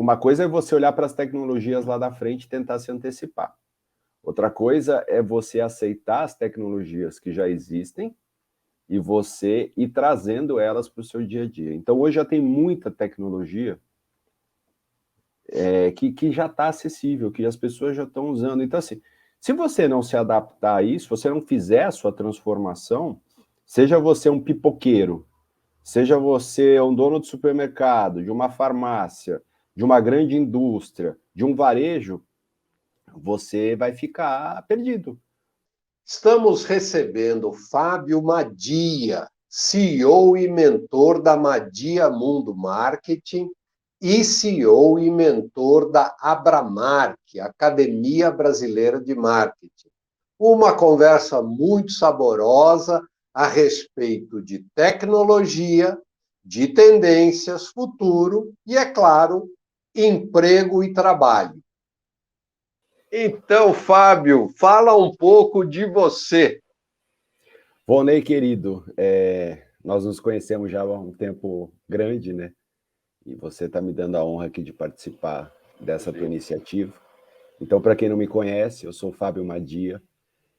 uma coisa é você olhar para as tecnologias lá da frente e tentar se antecipar. Outra coisa é você aceitar as tecnologias que já existem e você ir trazendo elas para o seu dia a dia. Então, hoje já tem muita tecnologia que já está acessível, que as pessoas já estão usando. Então, assim, se você não se adaptar a isso, você não fizer a sua transformação, seja você um pipoqueiro, seja você um dono de supermercado, de uma farmácia, de uma grande indústria, de um varejo, você vai ficar perdido. Estamos recebendo Fábio Madia, CEO e mentor da Madia Mundo Marketing e CEO e mentor da Abramark, Academia Brasileira de Marketing. Uma conversa muito saborosa a respeito de tecnologia, de tendências, futuro e, é claro, emprego e trabalho. Então, Fábio, fala um pouco de você. Volney, querido, nós nos conhecemos já há um tempo grande, né? E você está me dando a honra aqui de participar dessa tua iniciativa. Então, para quem não me conhece, eu sou o Fábio Madia,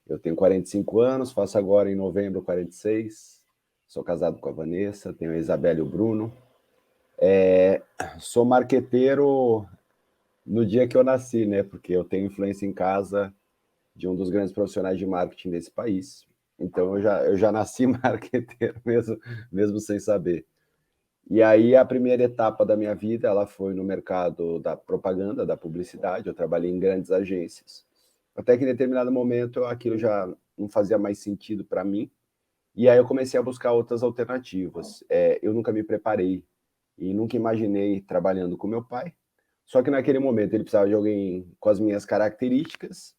eu tenho 45 anos, faço agora em novembro 46, sou casado com a Vanessa, tenho a Isabela e o Bruno. Sou marqueteiro no dia que eu nasci, né? Porque eu tenho influência em casa de um dos grandes profissionais de marketing desse país. Então eu já nasci marqueteiro mesmo sem saber. E aí a primeira etapa da minha vida, ela foi no mercado da propaganda, da publicidade. Eu trabalhei em grandes agências. Até que em determinado momento aquilo já não fazia mais sentido para mim. E aí eu comecei a buscar outras alternativas. Eu nunca me preparei e nunca imaginei trabalhando com meu pai. Só que naquele momento ele precisava de alguém com as minhas características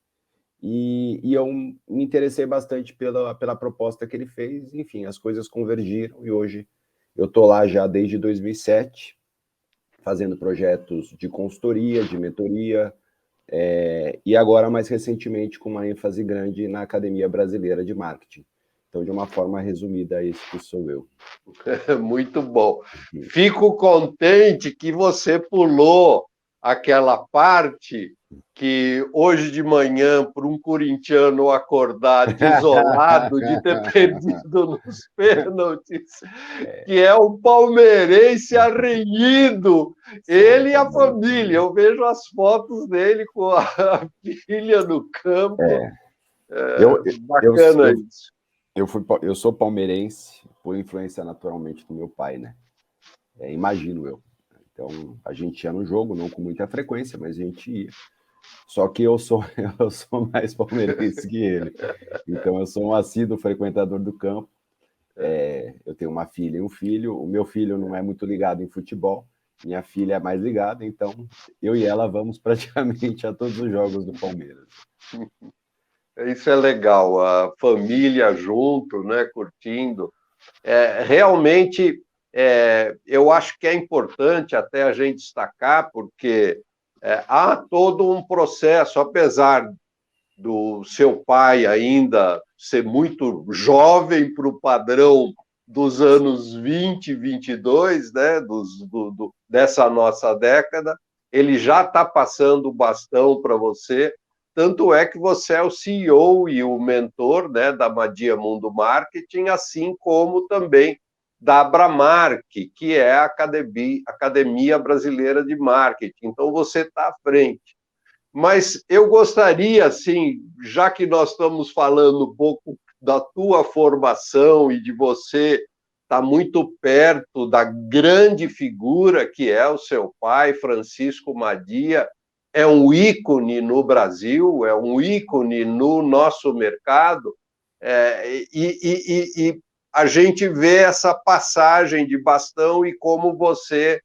e eu me interessei bastante pela proposta que ele fez. Enfim, as coisas convergiram e hoje eu estou lá já desde 2007, fazendo projetos de consultoria, de mentoria, e agora, mais recentemente, com uma ênfase grande na Academia Brasileira de Marketing. Então, de uma forma resumida, esse que sou eu. Muito bom. Fico contente que você pulou aquela parte que hoje de manhã, para um corintiano acordar desolado de ter perdido nos pênaltis, que é o palmeirense arreguido, ele e a família. Eu vejo as fotos dele com a filha no campo. Bacana isso. Eu sou palmeirense por influência naturalmente do meu pai, né? Imagino eu. Então, a gente ia no jogo, não com muita frequência, mas a gente ia. Só que eu sou mais palmeirense que ele. Então, eu sou um assíduo frequentador do campo. Eu tenho uma filha e um filho. O meu filho não é muito ligado em futebol. Minha filha é mais ligada. Então, eu e ela vamos praticamente a todos os jogos do Palmeiras. Isso é legal, a família junto, né, curtindo. Realmente, eu acho que é importante até a gente destacar, porque há todo um processo, apesar do seu pai ainda ser muito jovem para o padrão dos anos 20, 22, né, dessa nossa década, ele já está passando o bastão para você. Tanto é que você é o CEO e o mentor, né, da Madia Mundo Marketing, assim como também da Abramark, que é a Academia Brasileira de Marketing. Então, você está à frente. Mas eu gostaria, assim, já que nós estamos falando um pouco da tua formação e de você estar muito perto da grande figura que é o seu pai, Francisco Madia, é um ícone no Brasil, é um ícone no nosso mercado, e a gente vê essa passagem de bastão e como você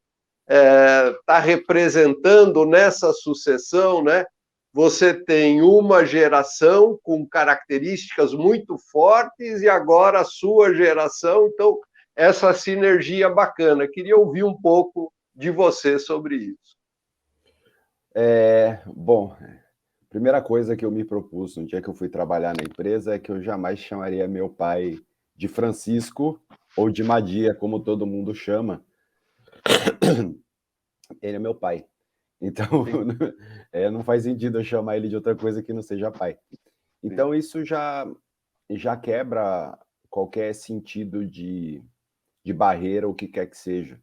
está representando nessa sucessão, né? Você tem uma geração com características muito fortes e agora a sua geração, então essa sinergia bacana. Queria ouvir um pouco de você sobre isso. Bom, a primeira coisa que eu me propus no dia que eu fui trabalhar na empresa é que eu jamais chamaria meu pai de Francisco ou de Madia, como todo mundo chama. Ele é meu pai. Então, sim, não faz sentido eu chamar ele de outra coisa que não seja pai. sim. Então, isso já quebra qualquer sentido de barreira, o que quer que seja.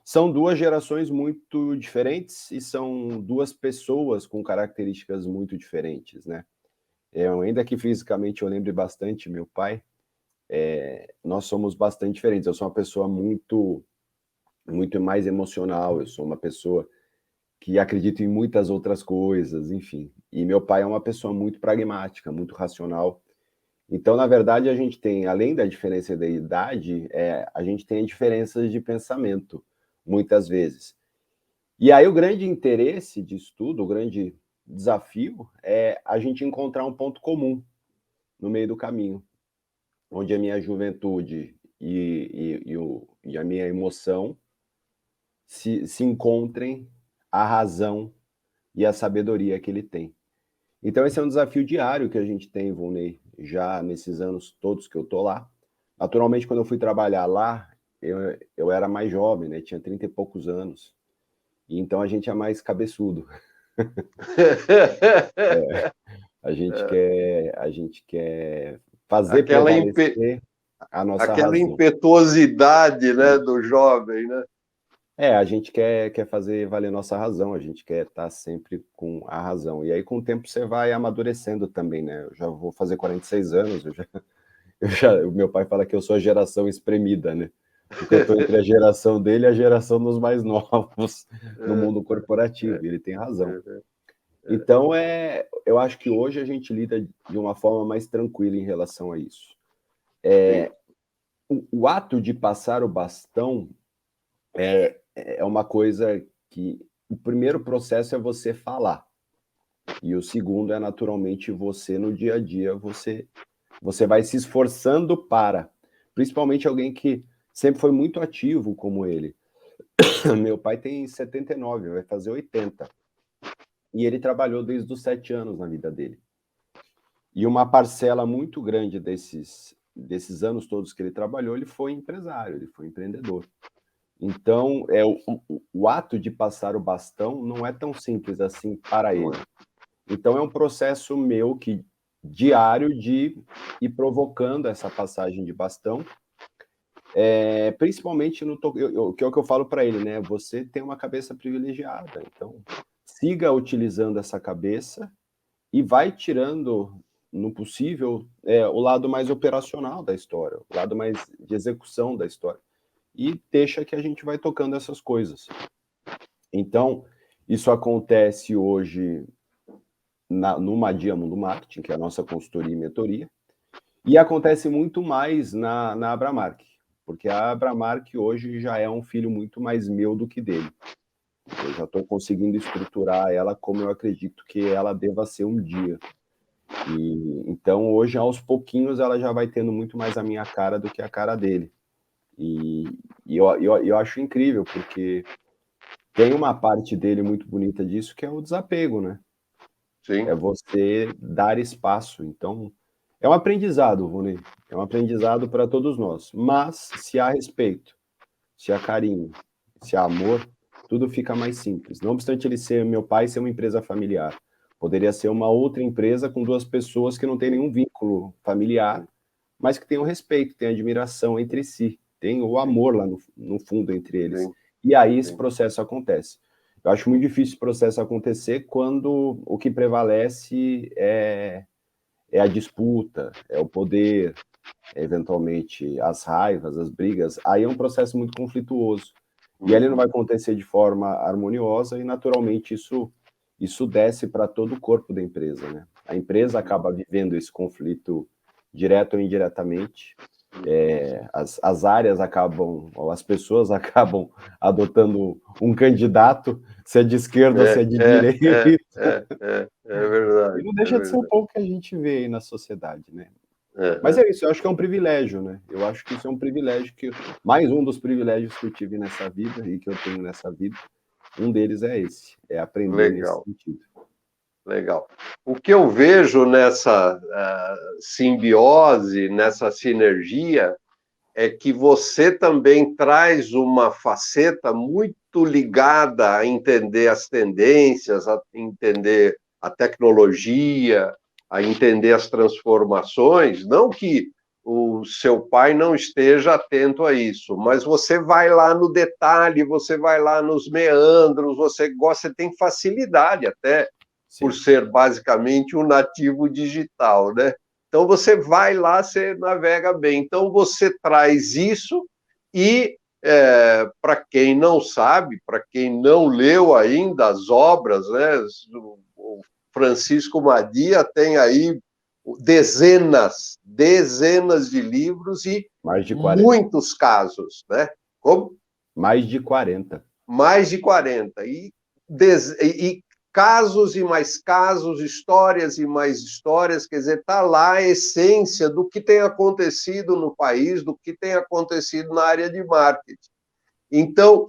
São duas gerações muito diferentes e são duas pessoas com características muito diferentes, né? Ainda que fisicamente eu lembre bastante meu pai, nós somos bastante diferentes. Eu sou uma pessoa muito, muito mais emocional, eu sou uma pessoa que acredita em muitas outras coisas, enfim. E meu pai é uma pessoa muito pragmática, muito racional. Então, na verdade, a gente tem, além da diferença da idade, a gente tem diferenças de pensamento, muitas vezes. E aí o grande interesse disso tudo, o grande desafio, é a gente encontrar um ponto comum no meio do caminho, onde a minha juventude e a minha emoção se encontrem a razão e a sabedoria que ele tem. Então esse é um desafio diário que a gente tem, Volney, já nesses anos todos que eu tô lá. Naturalmente, quando eu fui trabalhar lá, eu era mais jovem, né? Tinha 30 e poucos anos. E então a gente é mais cabeçudo. A gente quer fazer Aquela, impe... prevalecer a nossa Aquela razão. impetuosidade, né, Isso. do jovem, né? A gente quer fazer valer nossa razão, a gente quer estar sempre com a razão. E aí, com o tempo, você vai amadurecendo também, né? Eu já vou fazer 46 anos, o meu pai fala que eu sou a geração espremida, né? Porque eu estou entre a geração dele e a geração dos mais novos no É, mundo corporativo, é, e ele tem razão. é, é. Então, eu acho que hoje a gente lida de uma forma mais tranquila em relação a isso. Sim, O ato de passar o bastão é uma coisa que o primeiro processo é você falar, e o segundo é naturalmente você no dia a dia, você vai se esforçando para, principalmente alguém que sempre foi muito ativo como ele. Meu pai tem 79, vai fazer 80, e ele trabalhou desde os 7 anos na vida dele. E uma parcela muito grande desses anos todos que ele trabalhou, ele foi empresário, ele foi empreendedor. Então, o ato de passar o bastão não é tão simples assim para não ele. é. Então, é um processo meu diário de ir provocando essa passagem de bastão, principalmente que é o que eu falo para ele, né? Você tem uma cabeça privilegiada, então siga utilizando essa cabeça e vai tirando, no possível, o lado mais operacional da história, o lado mais de execução da história. E deixa que a gente vai tocando essas coisas. Então, isso acontece hoje no Madia Mundo Marketing, que é a nossa consultoria e mentoria, e acontece muito mais na Abramark, porque a Abramark hoje já é um filho muito mais meu do que dele. Eu já estou conseguindo estruturar ela como eu acredito que ela deva ser um dia. E então, hoje, aos pouquinhos, ela já vai tendo muito mais a minha cara do que a cara dele. E eu acho incrível, porque tem uma parte dele muito bonita disso, que é o desapego, né? É Sim, você dar espaço. Então, é um aprendizado, Rony. É um aprendizado para todos nós. Mas, se há respeito, se há carinho, se há amor, tudo fica mais simples. Não obstante ele ser meu pai, ser uma empresa familiar. Poderia ser uma outra empresa com duas pessoas que não têm nenhum vínculo familiar, mas que tenham respeito, tenham admiração entre si, tem o sim, amor lá no fundo entre eles. sim, E aí esse sim. processo acontece. Eu acho muito difícil esse processo acontecer quando o que prevalece é a disputa, é o poder, eventualmente as raivas, as brigas. Aí é um processo muito conflituoso. E ele não vai Uhum. acontecer de forma harmoniosa e, naturalmente, isso desce para todo o corpo da empresa, né? A empresa acaba vivendo esse conflito direto ou indiretamente. As áreas acabam, ou as pessoas acabam adotando um candidato, se é de esquerda ou se é de direita, É e verdade, não é deixa de ser um verdade. pouco que a gente vê aí na sociedade, né? Mas É, é isso, eu acho que é um privilégio, né? Eu acho que isso é um privilégio mais um dos privilégios que eu tive nessa vida e que eu tenho nessa vida, um deles é esse, é aprender nesse legal, sentido. legal. O que eu vejo nessa simbiose, nessa sinergia, é que você também traz uma faceta muito ligada a entender as tendências, a entender a tecnologia, a entender as transformações. Não que o seu pai não esteja atento a isso, mas você vai lá no detalhe, você vai lá nos meandros, você tem facilidade até por Sim. ser basicamente um nativo digital, né? Então você vai lá, você navega bem. Então você traz isso e para quem não sabe, para quem não leu ainda as obras, né? O Francisco Madia tem aí dezenas de livros e Mais de 40. muitos casos, né? Como? Mais de 40. Mais de 40. E casos e mais casos, histórias e mais histórias, quer dizer, está lá a essência do que tem acontecido no país, do que tem acontecido na área de marketing. Então,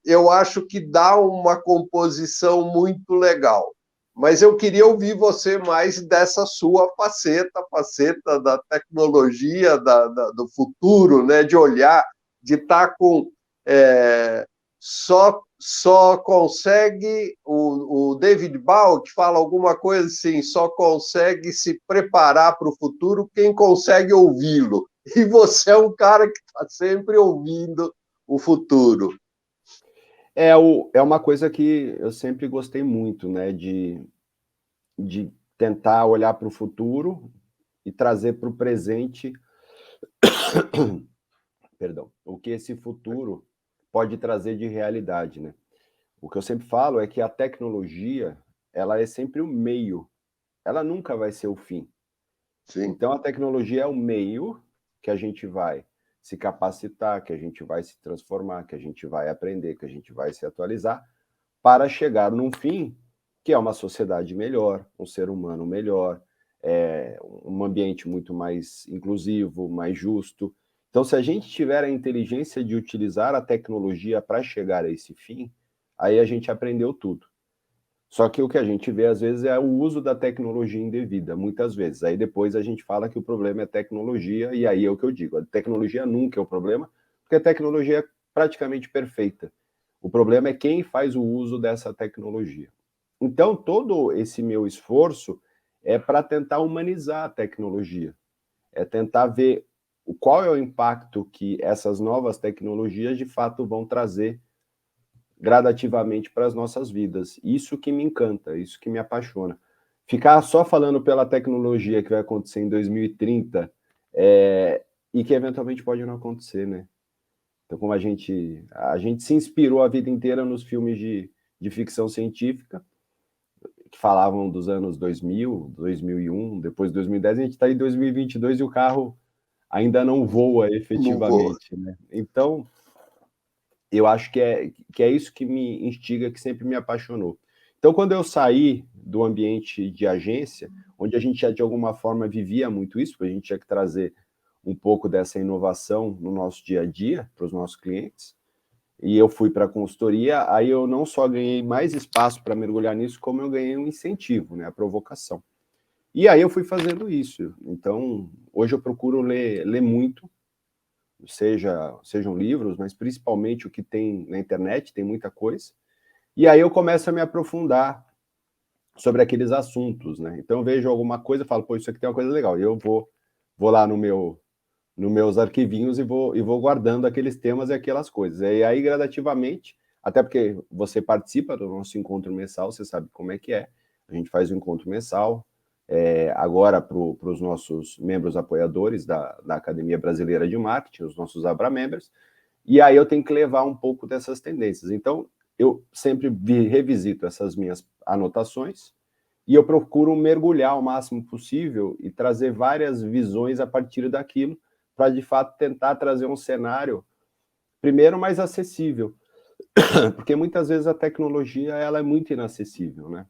eu acho que dá uma composição muito legal. Mas eu queria ouvir você mais dessa sua faceta da tecnologia, do futuro, né? De olhar, de estar com. Só consegue o David Bowie, que fala alguma coisa assim, só consegue se preparar para o futuro quem consegue ouvi-lo. E você é um cara que está sempre ouvindo o futuro. É uma coisa que eu sempre gostei muito, né? De tentar olhar para o futuro e trazer para o presente, perdão, o que esse futuro pode trazer de realidade, né? O que eu sempre falo é que a tecnologia, ela é sempre o meio, ela nunca vai ser o fim. Sim. Então a tecnologia é o meio que a gente vai se capacitar, que a gente vai se transformar, que a gente vai aprender, que a gente vai se atualizar, para chegar num fim que é uma sociedade melhor, um ser humano melhor, um ambiente muito mais inclusivo, mais justo. Então, se a gente tiver a inteligência de utilizar a tecnologia para chegar a esse fim, aí a gente aprendeu tudo. Só que o que a gente vê, às vezes, é o uso da tecnologia indevida, muitas vezes. Aí depois a gente fala que o problema é tecnologia, e aí é o que eu digo, a tecnologia nunca é o problema, porque a tecnologia é praticamente perfeita. O problema é quem faz o uso dessa tecnologia. Então, todo esse meu esforço é para tentar humanizar a tecnologia, é tentar ver qual é o impacto que essas novas tecnologias de fato vão trazer gradativamente para as nossas vidas. Isso que me encanta, isso que me apaixona. Ficar só falando pela tecnologia que vai acontecer em 2030 e que eventualmente pode não acontecer, né? Então, como a gente se inspirou a vida inteira nos filmes de ficção científica, que falavam dos anos 2000, 2001, depois de 2010, a gente está em 2022 e o carro ainda não voa Não vou. efetivamente, né? Então, eu acho que é isso que me instiga, que sempre me apaixonou. Então, quando eu saí do ambiente de agência, onde a gente já de alguma forma vivia muito isso, porque a gente tinha que trazer um pouco dessa inovação no nosso dia a dia para os nossos clientes, e eu fui para a consultoria, aí eu não só ganhei mais espaço para mergulhar nisso, como eu ganhei um incentivo, né, a provocação. E aí eu fui fazendo isso. Então, hoje eu procuro ler muito, sejam livros, mas principalmente o que tem na internet, tem muita coisa. E aí eu começo a me aprofundar sobre aqueles assuntos, né? Então eu vejo alguma coisa e falo, pô, isso aqui tem uma coisa legal. E eu vou lá nos meus arquivinhos e vou guardando aqueles temas e aquelas coisas. E aí, gradativamente, até porque você participa do nosso encontro mensal, você sabe como é que é. A gente faz um encontro mensal, agora para os nossos membros apoiadores da Academia Brasileira de Marketing, os nossos Abra Members, e aí eu tenho que levar um pouco dessas tendências. Então, eu sempre revisito essas minhas anotações e eu procuro mergulhar o máximo possível e trazer várias visões a partir daquilo, para de fato tentar trazer um cenário, primeiro, mais acessível, porque muitas vezes a tecnologia ela é muito inacessível, né?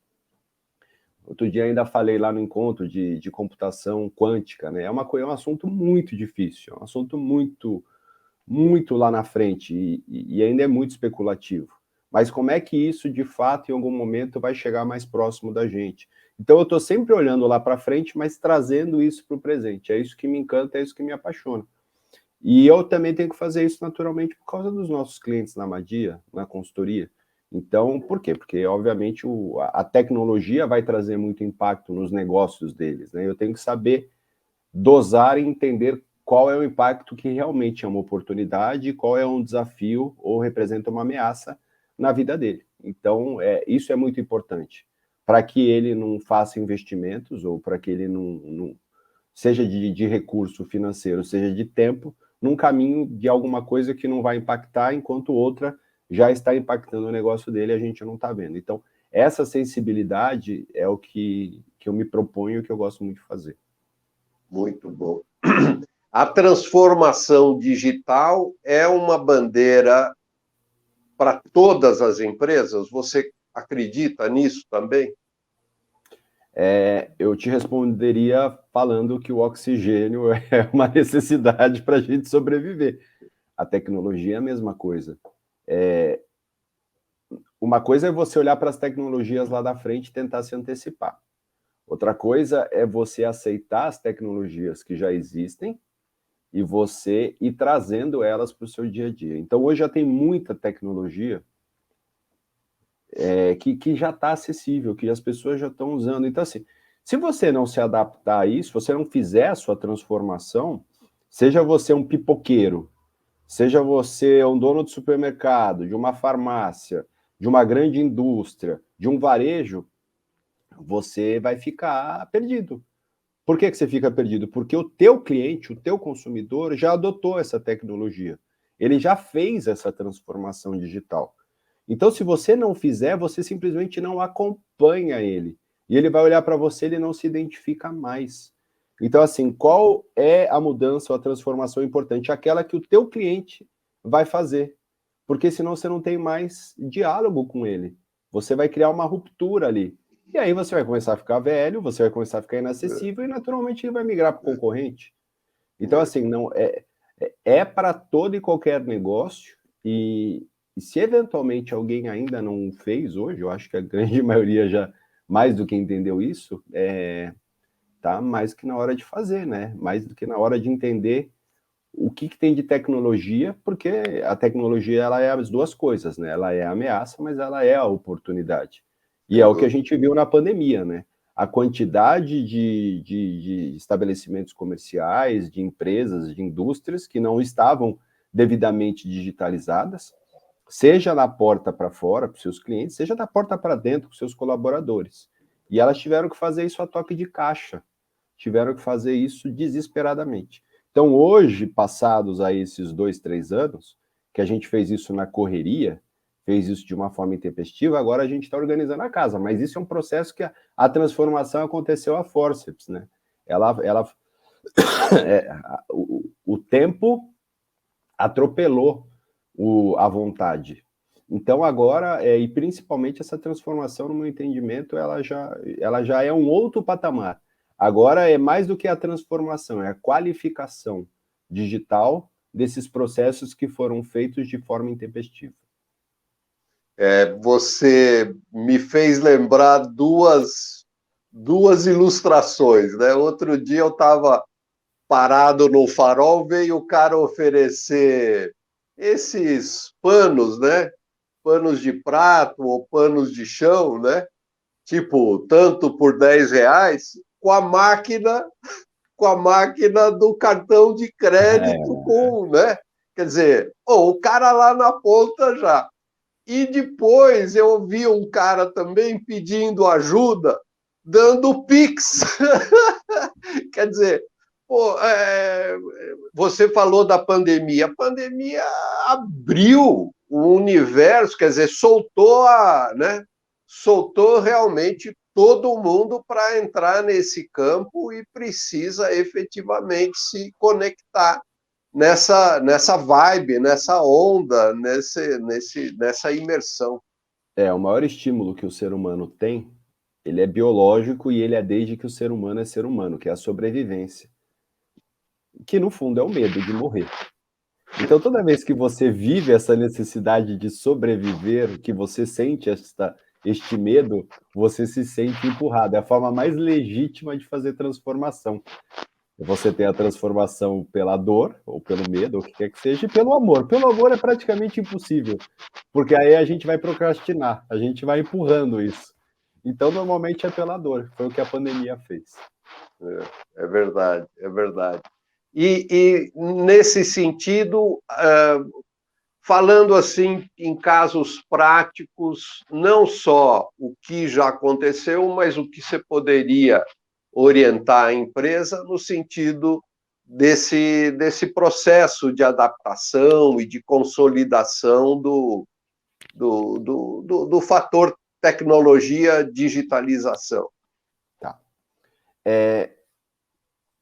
Outro dia ainda falei lá no encontro de computação quântica, né? É um assunto muito difícil, é um assunto muito lá na frente e ainda é muito especulativo. Mas como é que isso, de fato, em algum momento vai chegar mais próximo da gente? Então eu estou sempre olhando lá para frente, mas trazendo isso para o presente. É isso que me encanta, é isso que me apaixona. E eu também tenho que fazer isso naturalmente por causa dos nossos clientes na Madia, na consultoria. Então, por quê? Porque, obviamente, a tecnologia vai trazer muito impacto nos negócios deles, né? Eu tenho que saber dosar e entender qual é o impacto que realmente é uma oportunidade, qual é um desafio ou representa uma ameaça na vida dele. Então, isso é muito importante para que ele não faça investimentos ou para que ele não seja de recurso financeiro, seja de tempo, num caminho de alguma coisa que não vai impactar, enquanto outra já está impactando o negócio dele e a gente não está vendo. Então, essa sensibilidade é o que eu me proponho e que eu gosto muito de fazer. Muito bom. A transformação digital é uma bandeira para todas as empresas? Você acredita nisso também? Eu te responderia falando que o oxigênio é uma necessidade para a gente sobreviver. A tecnologia é a mesma coisa. Uma coisa é você olhar para as tecnologias lá da frente e tentar se antecipar. Outra coisa é você aceitar as tecnologias que já existem e você ir trazendo elas para o seu dia a dia. Então, hoje já tem muita tecnologia que já está acessível, que as pessoas já estão usando. Então, assim, se você não se adaptar a isso, se você não fizer a sua transformação, seja você um pipoqueiro, seja você um dono de supermercado, de uma farmácia, de uma grande indústria, de um varejo, você vai ficar perdido. Por que você fica perdido? Porque o teu cliente, o teu consumidor, já adotou essa tecnologia. Ele já fez essa transformação digital. Então, se você não fizer, você simplesmente não acompanha ele. E ele vai olhar para você e ele não se identifica mais. Então, assim, qual é a mudança ou a transformação importante? Aquela que o teu cliente vai fazer. Porque senão você não tem mais diálogo com ele. Você vai criar uma ruptura ali. E aí você vai começar a ficar velho, você vai começar a ficar inacessível e naturalmente ele vai migrar para o concorrente. Então, assim, não é para todo e qualquer negócio e se eventualmente alguém ainda não fez hoje, eu acho que a grande maioria já mais do que entendeu isso, tá mais que na hora de fazer, né? Mais do que na hora de entender o que tem de tecnologia, porque a tecnologia ela é as duas coisas, né? Ela é a ameaça, mas ela é a oportunidade. E é o que a gente viu na pandemia, né? A quantidade de estabelecimentos comerciais, de empresas, de indústrias que não estavam devidamente digitalizadas, seja na porta para fora, para os seus clientes, seja da porta para dentro, para os seus colaboradores. E elas tiveram que fazer isso a toque de caixa, tiveram que fazer isso desesperadamente. Então, hoje, passados aí esses 2, 3 anos, que a gente fez isso na correria, fez isso de uma forma intempestiva, agora a gente está organizando a casa, mas isso é um processo que a transformação aconteceu a forceps, né? O tempo atropelou a vontade. Então agora, e principalmente essa transformação, no meu entendimento, ela já é um outro patamar. Agora é mais do que a transformação, é a qualificação digital desses processos que foram feitos de forma intempestiva. Você me fez lembrar duas ilustrações, né? Outro dia eu estava parado no farol, veio o cara oferecer esses panos, né? Panos de prato ou panos de chão, né? Tipo, tanto por R$ 10, com a máquina do cartão de crédito, né? Quer dizer, o cara lá na ponta já. E depois eu vi um cara também pedindo ajuda, dando Pix. Quer dizer, você falou da pandemia. A pandemia abriu o universo, quer dizer, soltou realmente todo mundo para entrar nesse campo e precisa efetivamente se conectar nessa vibe, nessa onda, nessa imersão. O maior estímulo que o ser humano tem, ele é biológico e ele é desde que o ser humano é ser humano, que é a sobrevivência. Que no fundo é o medo de morrer. Então, toda vez que você vive essa necessidade de sobreviver, que você sente este medo, você se sente empurrado. É a forma mais legítima de fazer transformação. Você tem a transformação pela dor, ou pelo medo, ou o que quer que seja, e pelo amor. Pelo amor é praticamente impossível, porque aí a gente vai procrastinar, a gente vai empurrando isso. Então, normalmente é pela dor, foi o que a pandemia fez. É verdade, é verdade. E nesse sentido, falando assim em casos práticos, não só o que já aconteceu, mas o que você poderia orientar a empresa no sentido desse processo de adaptação e de consolidação do fator tecnologia digitalização. Tá.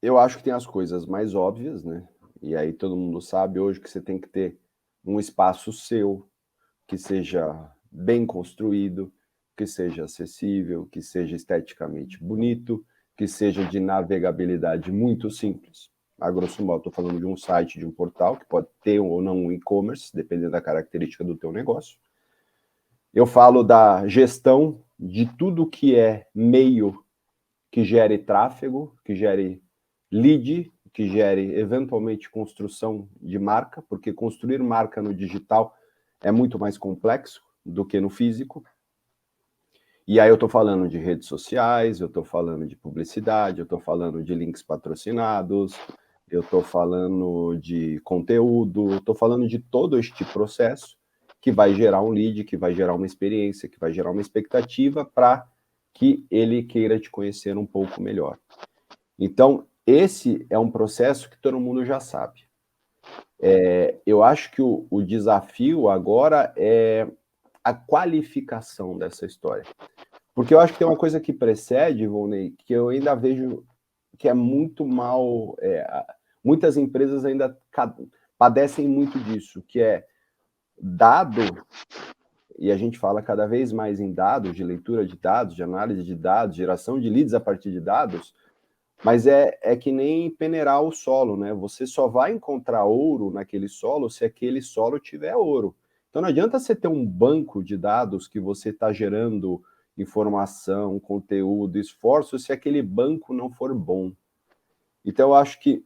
Eu acho que tem as coisas mais óbvias, né? E aí todo mundo sabe hoje que você tem que ter um espaço seu, que seja bem construído, que seja acessível, que seja esteticamente bonito, que seja de navegabilidade muito simples. A grosso modo, estou falando de um site, de um portal, que pode ter ou não um e-commerce, dependendo da característica do teu negócio. Eu falo da gestão de tudo que é meio que gere tráfego, que gere lead, que gere eventualmente construção de marca, porque construir marca no digital é muito mais complexo do que no físico. E aí eu estou falando de redes sociais, eu estou falando de publicidade, eu estou falando de links patrocinados, eu estou falando de conteúdo, estou falando de todo este processo que vai gerar um lead, que vai gerar uma experiência, que vai gerar uma expectativa para que ele queira te conhecer um pouco melhor. Então, esse é um processo que todo mundo já sabe. Eu acho que o desafio agora é a qualificação dessa história. Porque eu acho que tem uma coisa que precede, Volney, que eu ainda vejo que é muito mal... muitas empresas ainda padecem muito disso, que é dado, e a gente fala cada vez mais em dados, de leitura de dados, de análise de dados, geração de leads a partir de dados, mas é que nem peneirar o solo, né? Você só vai encontrar ouro naquele solo se aquele solo tiver ouro. Então não adianta você ter um banco de dados que você está gerando informação, conteúdo, esforço, se aquele banco não for bom. Então eu acho que,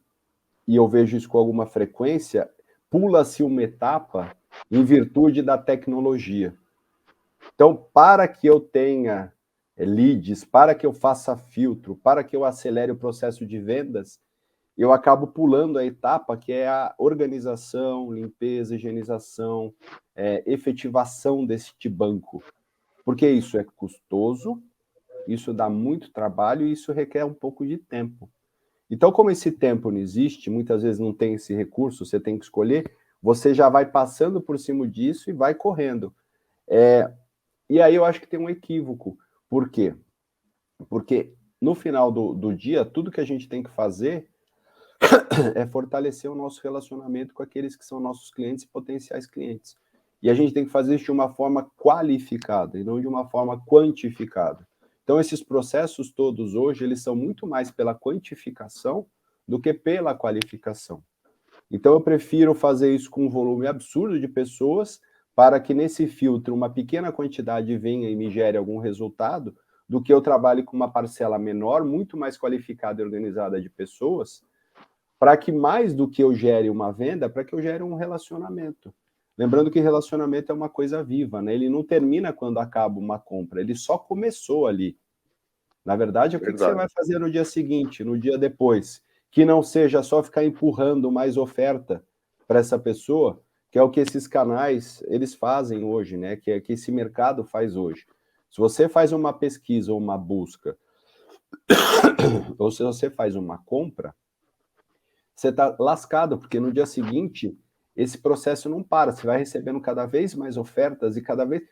e eu vejo isso com alguma frequência, pula-se uma etapa em virtude da tecnologia. Então, para que eu tenha leads, para que eu faça filtro, para que eu acelere o processo de vendas, eu acabo pulando a etapa que é a organização, limpeza, higienização, efetivação deste banco. Porque isso é custoso, isso dá muito trabalho e isso requer um pouco de tempo. Então, como esse tempo não existe, muitas vezes não tem esse recurso, você tem que escolher, você já vai passando por cima disso e vai correndo. E aí eu acho que tem um equívoco. Por quê? Porque no final do dia, tudo que a gente tem que fazer é fortalecer o nosso relacionamento com aqueles que são nossos clientes e potenciais clientes. E a gente tem que fazer isso de uma forma qualificada e não de uma forma quantificada. Então, esses processos todos hoje, eles são muito mais pela quantificação do que pela qualificação. Então, eu prefiro fazer isso com um volume absurdo de pessoas para que nesse filtro uma pequena quantidade venha e me gere algum resultado, do que eu trabalhe com uma parcela menor, muito mais qualificada e organizada de pessoas, para que mais do que eu gere uma venda, para que eu gere um relacionamento. Lembrando que relacionamento é uma coisa viva, né? Ele não termina quando acaba uma compra, ele só começou ali. Na verdade, o que você vai fazer no dia seguinte, no dia depois? Que não seja só ficar empurrando mais oferta para essa pessoa, que é o que esses canais, eles fazem hoje, né? Que é que esse mercado faz hoje. Se você faz uma pesquisa ou uma busca, ou se você faz uma compra, você está lascado, porque no dia seguinte, esse processo não para, você vai recebendo cada vez mais ofertas e cada vez...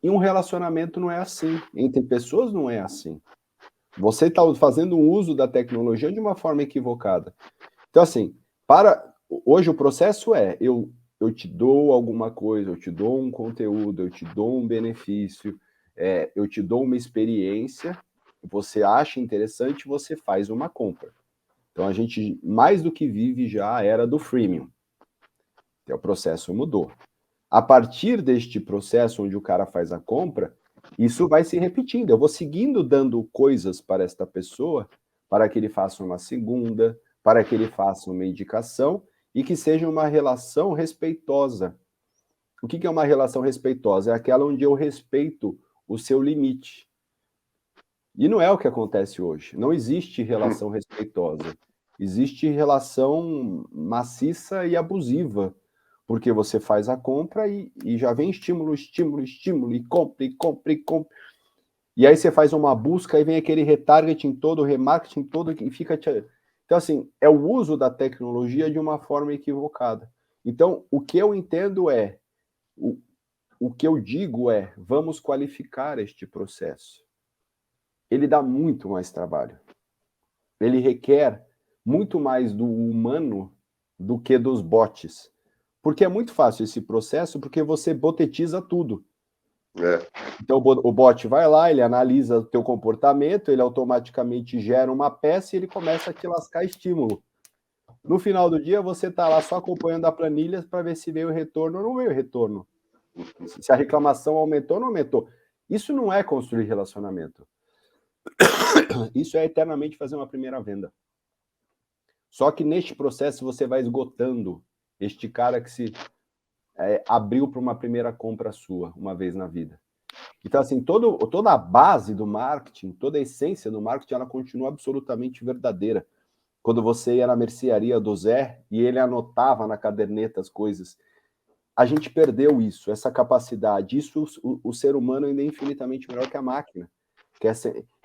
E um relacionamento não é assim, entre pessoas não é assim. Você está fazendo um uso da tecnologia de uma forma equivocada. Então, assim, hoje o processo eu te dou alguma coisa, eu te dou um conteúdo, eu te dou um benefício, eu te dou uma experiência, você acha interessante, você faz uma compra. Então, a gente, mais do que vive já a era do freemium. Então, o processo mudou. A partir deste processo onde o cara faz a compra, isso vai se repetindo. Eu vou seguindo dando coisas para esta pessoa para que ele faça uma segunda, para que ele faça uma indicação e que seja uma relação respeitosa. O que é uma relação respeitosa? É aquela onde eu respeito o seu limite. E não é o que acontece hoje. Não existe relação respeitosa. Existe relação maciça e abusiva, porque você faz a compra e já vem estímulo, estímulo, estímulo, e compra, e compra, e compra. E aí você faz uma busca e vem aquele retargeting todo, remarketing todo, e fica... Então, assim, é o uso da tecnologia de uma forma equivocada. Então, o que eu entendo é, o que eu digo é, vamos qualificar este processo. Ele dá muito mais trabalho. Ele requer muito mais do humano do que dos bots. Porque é muito fácil esse processo, porque você botetiza tudo. Então o bot vai lá, ele analisa o teu comportamento, ele automaticamente gera uma peça e ele começa a te lascar estímulo. No final do dia, você está lá só acompanhando a planilha para ver se veio retorno ou não veio retorno. Se a reclamação aumentou ou não aumentou. Isso não é construir relacionamento. Isso é eternamente fazer uma primeira venda. Só que neste processo você vai esgotando este cara que se abriu para uma primeira compra sua, uma vez na vida. Então, assim, toda a base do marketing, toda a essência do marketing, ela continua absolutamente verdadeira. Quando você ia na mercearia do Zé e ele anotava na caderneta as coisas, a gente perdeu isso, essa capacidade. Isso o ser humano ainda é infinitamente melhor que a máquina.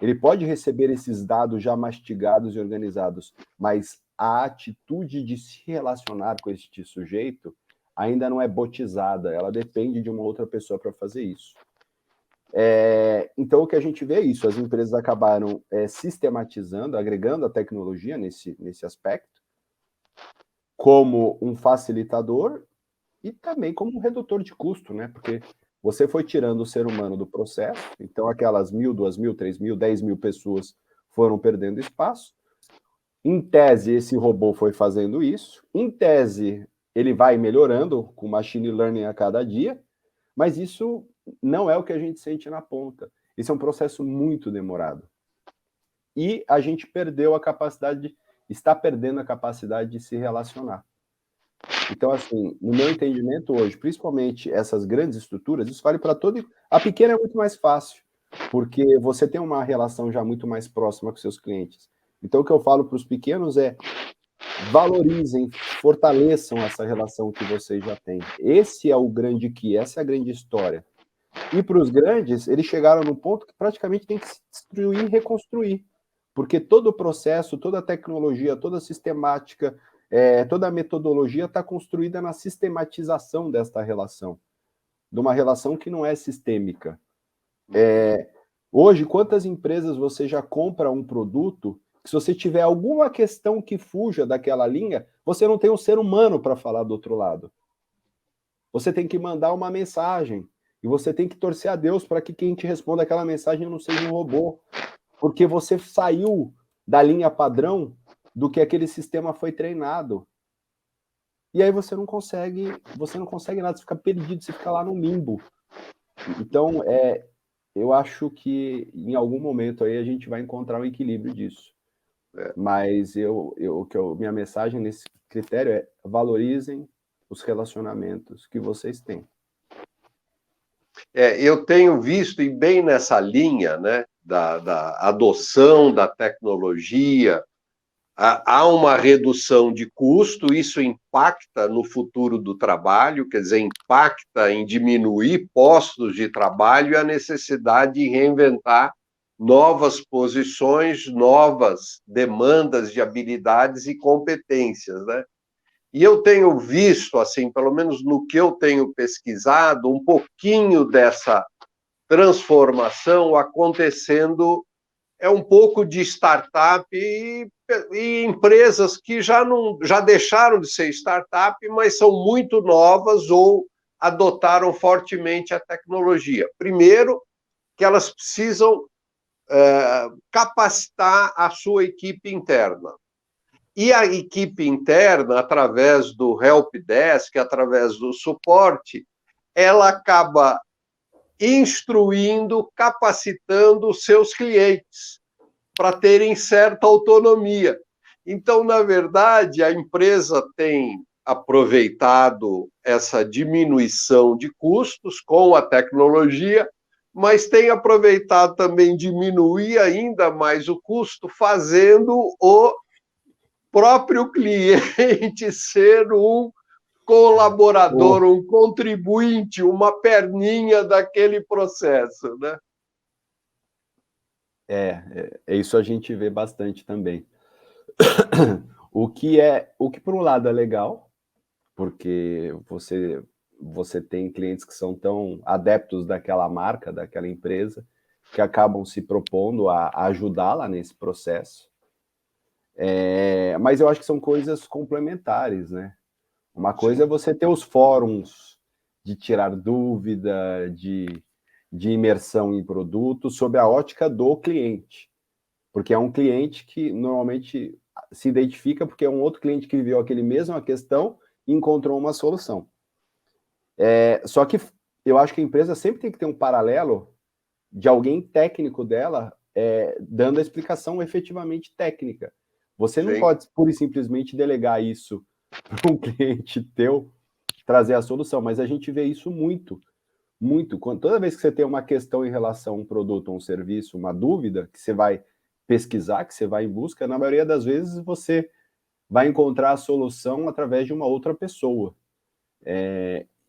Ele pode receber esses dados já mastigados e organizados, mas a atitude de se relacionar com este sujeito ainda não é botizada, ela depende de uma outra pessoa para fazer isso. Então, o que a gente vê é isso, as empresas acabaram sistematizando, agregando a tecnologia nesse aspecto, como um facilitador e também como um redutor de custo, né? Porque você foi tirando o ser humano do processo, então aquelas 1.000, 2.000, 3.000, 10.000 pessoas foram perdendo espaço. Em tese, esse robô foi fazendo isso. Em tese, ele vai melhorando com machine learning a cada dia, mas isso não é o que a gente sente na ponta. Isso é um processo muito demorado. E a gente está perdendo a capacidade de se relacionar. Então, assim, no meu entendimento hoje, principalmente essas grandes estruturas, isso vale para todo... A pequena é muito mais fácil, porque você tem uma relação já muito mais próxima com seus clientes. Então, o que eu falo para os pequenos é valorizem, fortaleçam essa relação que vocês já têm. Esse é o grande que, essa é a grande história. E para os grandes, eles chegaram num ponto que praticamente tem que se destruir e reconstruir, porque todo o processo, toda a tecnologia, toda a sistemática, toda a metodologia está construída na sistematização desta relação, de uma relação que não é sistêmica. Hoje, quantas empresas você já compra um produto que, se você tiver alguma questão que fuja daquela linha, você não tem um ser humano para falar do outro lado. Você tem que mandar uma mensagem, e você tem que torcer a Deus para que quem te responda aquela mensagem não seja um robô, porque você saiu da linha padrão do que aquele sistema foi treinado. E aí você não consegue nada, você fica perdido, você fica lá no limbo. Então, eu acho que em algum momento aí a gente vai encontrar um equilíbrio disso. Mas minha mensagem nesse critério é: valorizem os relacionamentos que vocês têm. Eu tenho visto, e bem nessa linha, né, da adoção da tecnologia, há uma redução de custo, isso impacta no futuro do trabalho, quer dizer, impacta em diminuir postos de trabalho e a necessidade de reinventar novas posições, novas demandas de habilidades e competências, né? E eu tenho visto, assim, pelo menos no que eu tenho pesquisado, um pouquinho dessa transformação acontecendo, um pouco de startup e empresas que já deixaram de ser startup, mas são muito novas ou adotaram fortemente a tecnologia. Primeiro, que elas precisam capacitar a sua equipe interna. E a equipe interna, através do helpdesk, através do suporte, ela acaba instruindo, capacitando os seus clientes para terem certa autonomia. Então, na verdade, a empresa tem aproveitado essa diminuição de custos com a tecnologia, mas tem aproveitado também diminuir ainda mais o custo, fazendo o próprio cliente ser um colaborador, um contribuinte, uma perninha daquele processo, né? Isso a gente vê bastante também. O que por um lado é legal, porque você tem clientes que são tão adeptos daquela marca, daquela empresa, que acabam se propondo a ajudá-la nesse processo. Mas eu acho que são coisas complementares, né? Uma coisa é você ter os fóruns de tirar dúvida, de imersão em produto, sob a ótica do cliente. Porque é um cliente que normalmente se identifica porque é um outro cliente que viveu aquele mesma questão e encontrou uma solução. Só que eu acho que a empresa sempre tem que ter um paralelo de alguém técnico dela dando a explicação efetivamente técnica. Você não pode pura e simplesmente delegar isso para um cliente teu trazer a solução, mas a gente vê isso muito. Toda vez que você tem uma questão em relação a um produto ou um serviço, uma dúvida, que você vai pesquisar, que você vai em busca, na maioria das vezes você vai encontrar a solução através de uma outra pessoa.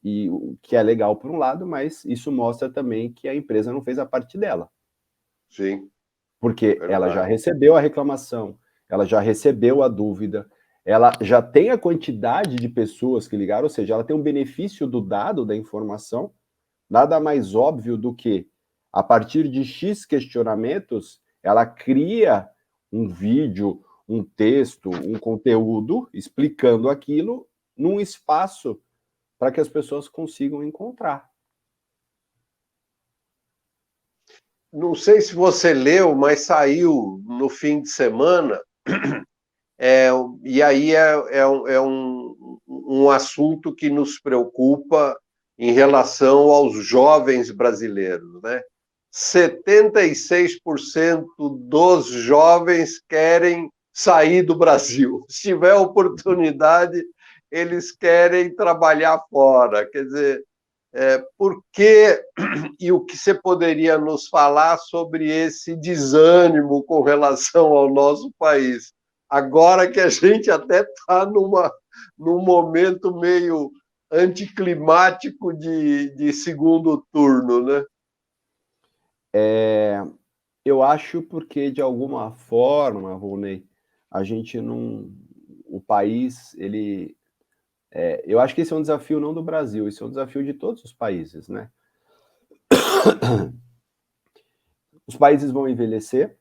E o que é legal por um lado, mas isso mostra também que a empresa não fez a parte dela. Sim. Porque ela já recebeu a reclamação, ela já recebeu a dúvida, ela já tem a quantidade de pessoas que ligaram, ou seja, ela tem um benefício do dado, da informação. Nada mais óbvio do que, a partir de X questionamentos, ela cria um vídeo, um texto, um conteúdo explicando aquilo num espaço para que as pessoas consigam encontrar. Não sei se você leu, mas saiu no fim de semana, e aí é um assunto que nos preocupa em relação aos jovens brasileiros, né? 76% dos jovens querem sair do Brasil. Se tiver oportunidade, eles querem trabalhar fora. Quer dizer, por que e o que você poderia nos falar sobre esse desânimo com relação ao nosso país? Agora que a gente até está num momento meio anticlimático de segundo turno, né? Eu acho porque, de alguma forma, Rony, a gente não... O país, ele... eu acho que esse é um desafio não do Brasil, esse é um desafio de todos os países, né? Os países vão envelhecer,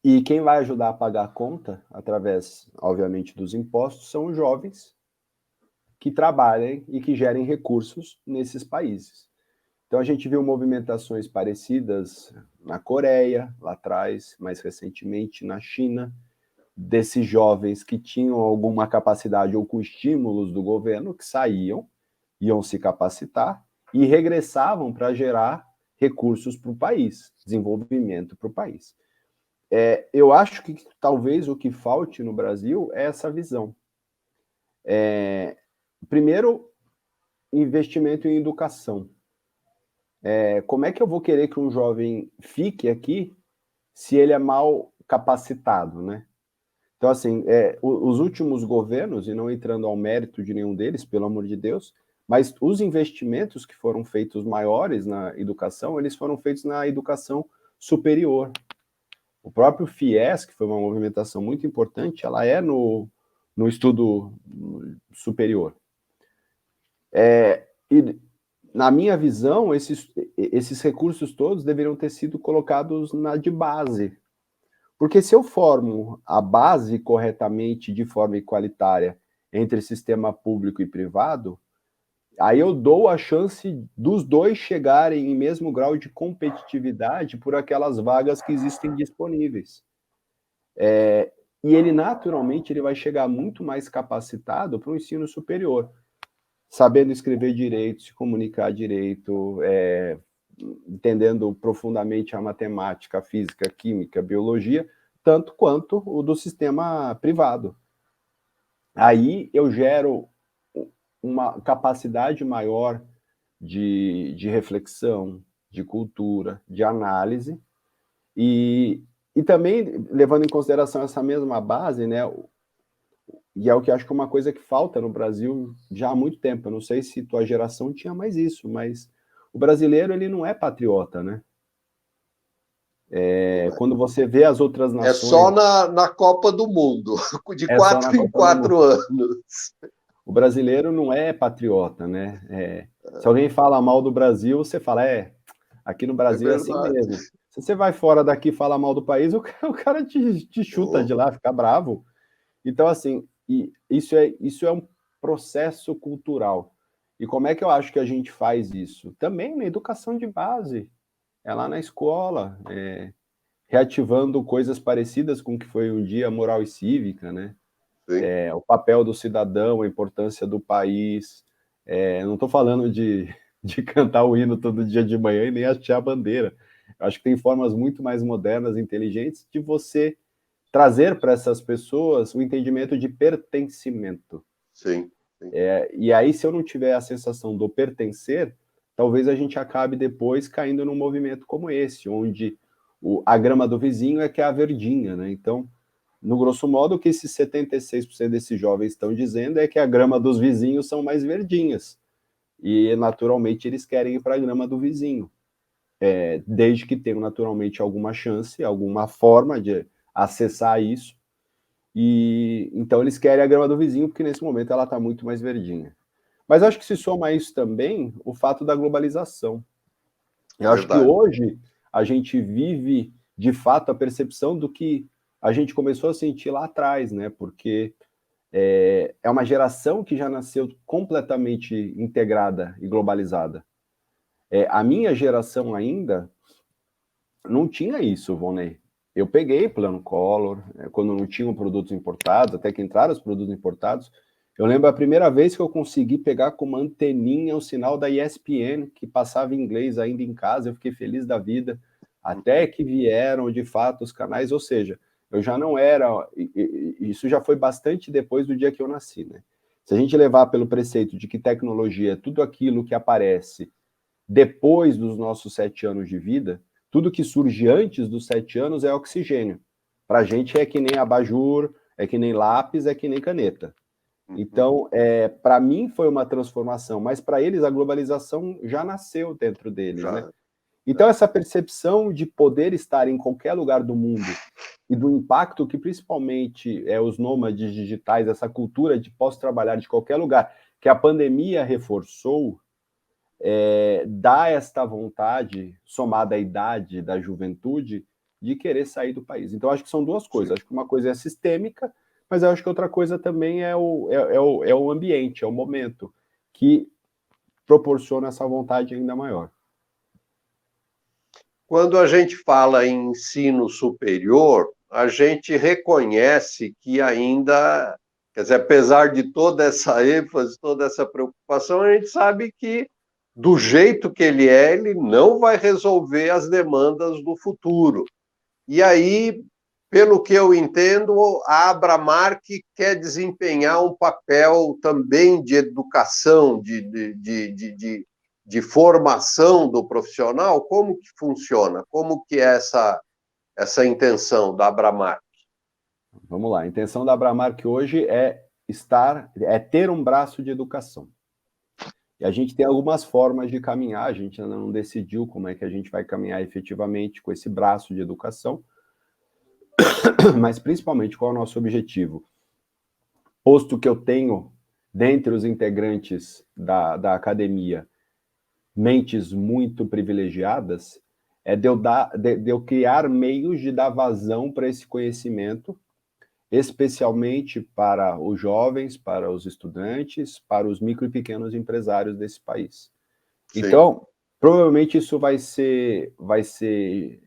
e quem vai ajudar a pagar a conta, através, obviamente, dos impostos, são os jovens que trabalhem e que gerem recursos nesses países. Então, a gente viu movimentações parecidas na Coreia, lá atrás, mais recentemente na China, desses jovens que tinham alguma capacidade ou com estímulos do governo, que saíam, iam se capacitar e regressavam para gerar recursos para o país, desenvolvimento para o país. Eu acho que talvez o que falte no Brasil é essa visão. Primeiro, investimento em educação. Como é que eu vou querer que um jovem fique aqui se ele é mal capacitado, né? Então, assim, os últimos governos, e não entrando ao mérito de nenhum deles, pelo amor de Deus, mas os investimentos que foram feitos maiores na educação, eles foram feitos na educação superior. O próprio FIES, que foi uma movimentação muito importante, ela é no estudo superior. E, na minha visão, esses recursos todos deveriam ter sido colocados na de base. Porque se eu formo a base corretamente, de forma igualitária, entre sistema público e privado, aí eu dou a chance dos dois chegarem em mesmo grau de competitividade por aquelas vagas que existem disponíveis. E ele, naturalmente, ele vai chegar muito mais capacitado para o ensino superior, sabendo escrever direito, se comunicar direito, entendendo profundamente a matemática, a física, a química, a biologia, tanto quanto o do sistema privado. Aí eu gero uma capacidade maior de reflexão, de cultura, de análise, e também levando em consideração essa mesma base, né, e é o que acho que é uma coisa que falta no Brasil já há muito tempo. Eu não sei se tua geração tinha mais isso, mas o brasileiro, ele não é patriota, né? Quando você vê as outras É só nações, na Copa do Mundo, de é só na 4 em Copa do Mundo. 4 anos. O brasileiro não é patriota, né? Se alguém fala mal do Brasil, você fala, aqui no É Brasil é assim verdade. mesmo. Se você vai fora daqui e fala mal do país, o cara te chuta de Oh, lá, fica bravo. Então, assim, isso é um processo cultural. E como é que eu acho que a gente faz isso? Também na educação de base, é lá na escola, reativando coisas parecidas com o que foi um dia moral e cívica, né? sim. O papel do cidadão, a importância do país. Não estou falando de cantar o hino todo dia de manhã e nem hastear a bandeira. Eu acho que tem formas muito mais modernas e inteligentes de você trazer para essas pessoas o entendimento de pertencimento. Sim, sim. E aí, se eu não tiver a sensação do pertencer, talvez a gente acabe depois caindo num movimento como esse, onde a grama do vizinho é que é a verdinha, né? Então, no grosso modo, o que esses 76% desses jovens estão dizendo é que a grama dos vizinhos são mais verdinhas. E, naturalmente, eles querem ir para a grama do vizinho, desde que tenham, naturalmente, alguma chance, alguma forma de acessar isso. E então eles querem a grama do vizinho, porque nesse momento ela está muito mais verdinha. Mas acho que se soma a isso também o fato da globalização. Eu acho que Verdade. hoje a gente vive, de fato, a percepção do que a gente começou a sentir lá atrás, né? Porque é uma geração que já nasceu completamente integrada e globalizada. A minha geração ainda não tinha isso, Vonei. Eu peguei plano Collor, quando não tinham produtos importados, até que entraram os produtos importados. Eu lembro a primeira vez que eu consegui pegar com uma anteninha o sinal da ESPN, que passava em inglês ainda em casa, eu fiquei feliz da vida, até que vieram, de fato, os canais, ou seja, eu já não era, isso já foi bastante depois do dia que eu nasci, né? Se a gente levar pelo preceito de que tecnologia é tudo aquilo que aparece depois dos nossos 7 anos de vida, tudo que surge antes dos 7 anos é oxigênio. Para a gente é que nem abajur, é que nem lápis, é que nem caneta. Então, para mim foi uma transformação, mas para eles a globalização já nasceu dentro deles, né? Já. Então, essa percepção de poder estar em qualquer lugar do mundo e do impacto que principalmente os nômades digitais, essa cultura de posso trabalhar de qualquer lugar, que a pandemia reforçou, dá esta vontade, somada à idade da juventude, de querer sair do país. Então, acho que são duas coisas. Sim. Acho que uma coisa é sistêmica, mas eu acho que outra coisa também é o ambiente, é o momento, que proporciona essa vontade ainda maior. Quando a gente fala em ensino superior, a gente reconhece que ainda, quer dizer, apesar de toda essa ênfase, toda essa preocupação, a gente sabe que, do jeito que ele não vai resolver as demandas do futuro. E aí, pelo que eu entendo, a Abramark quer desempenhar um papel também de educação, de formação do profissional. Como que funciona? Como que é essa intenção da Abramark? Vamos lá. A intenção da Abramark hoje é ter um braço de educação. E a gente tem algumas formas de caminhar, a gente ainda não decidiu como é que a gente vai caminhar efetivamente com esse braço de educação, mas principalmente qual é o nosso objetivo? Posto que eu tenho, dentre os integrantes da academia, mentes muito privilegiadas, de eu criar meios de dar vazão para esse conhecimento, especialmente para os jovens, para os estudantes, para os micro e pequenos empresários desse país. Sim, Então, provavelmente isso vai ser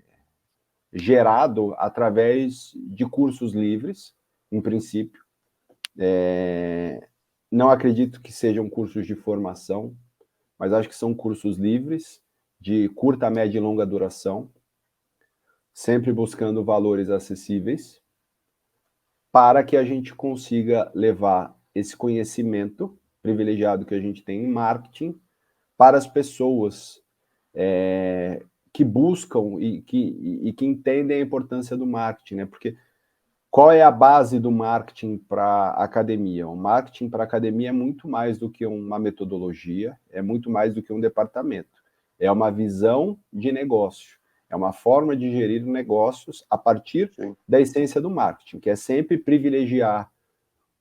gerado através de cursos livres, em princípio. Não acredito que sejam cursos de formação, mas acho que são cursos livres de curta, média e longa duração, sempre buscando valores acessíveis, para que a gente consiga levar esse conhecimento privilegiado que a gente tem em marketing para as pessoas que buscam e que entendem a importância do marketing, né? Porque qual é a base do marketing para a academia? O marketing para a academia é muito mais do que uma metodologia, é muito mais do que um departamento. É uma visão de negócio, é uma forma de gerir negócios a partir da essência do marketing, que é sempre privilegiar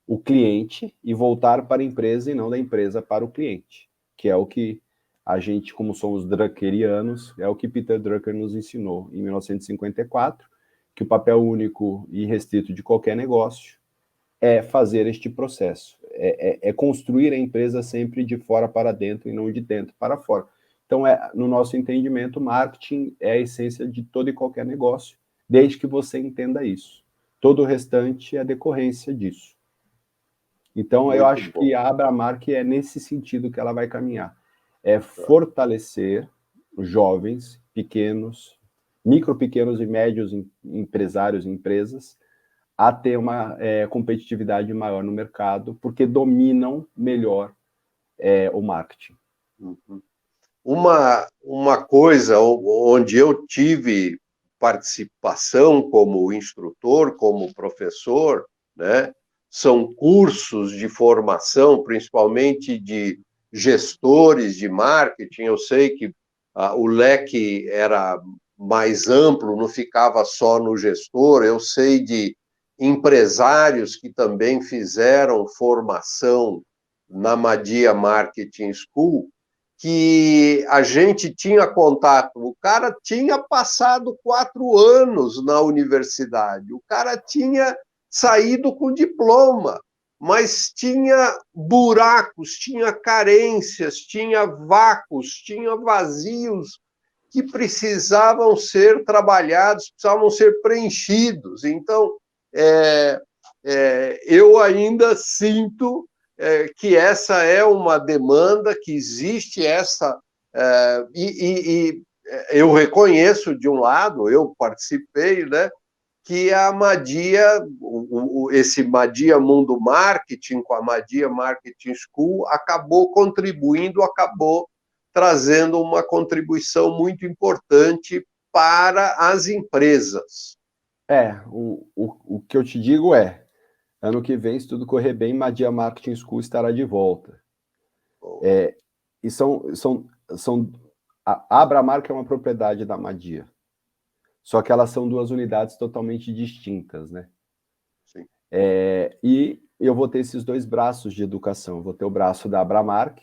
o cliente e voltar para a empresa e não da empresa para o cliente, que é o que a gente, como somos druckerianos, é o que Peter Drucker nos ensinou em 1954, que o papel único e restrito de qualquer negócio é fazer este processo, é construir a empresa sempre de fora para dentro e não de dentro para fora. Então, no nosso entendimento, marketing é a essência de todo e qualquer negócio, desde que você entenda isso. Todo o restante é decorrência disso. Então, muito eu acho bom. Que a Abramark é nesse sentido que ela vai caminhar. É fortalecer jovens, pequenos, micro, pequenos e médios empresários e empresas a ter uma competitividade maior no mercado, porque dominam melhor o marketing. Uma coisa onde eu tive participação como instrutor, como professor, né, são cursos de formação, principalmente de gestores de marketing. Eu sei que o leque era mais amplo, não ficava só no gestor. Eu sei de empresários que também fizeram formação na Madia Marketing School, que a gente tinha contato. O cara tinha passado 4 anos na universidade, o cara tinha saído com diploma, mas tinha buracos, tinha carências, tinha vácuos, tinha vazios que precisavam ser trabalhados, precisavam ser preenchidos. Então, eu ainda sinto que essa é uma demanda, que existe essa... E eu reconheço, de um lado, eu participei, né, que a Madia, esse Madia Mundo Marketing, com a Madia Marketing School, acabou contribuindo, acabou trazendo uma contribuição muito importante para as empresas. O que eu te digo ano que vem, se tudo correr bem, Madia Marketing School estará de volta. E a Abramark é uma propriedade da Madia. Só que elas são 2 unidades totalmente distintas, né? Sim. E eu vou ter esses 2 braços de educação. Eu vou ter o braço da Abramark,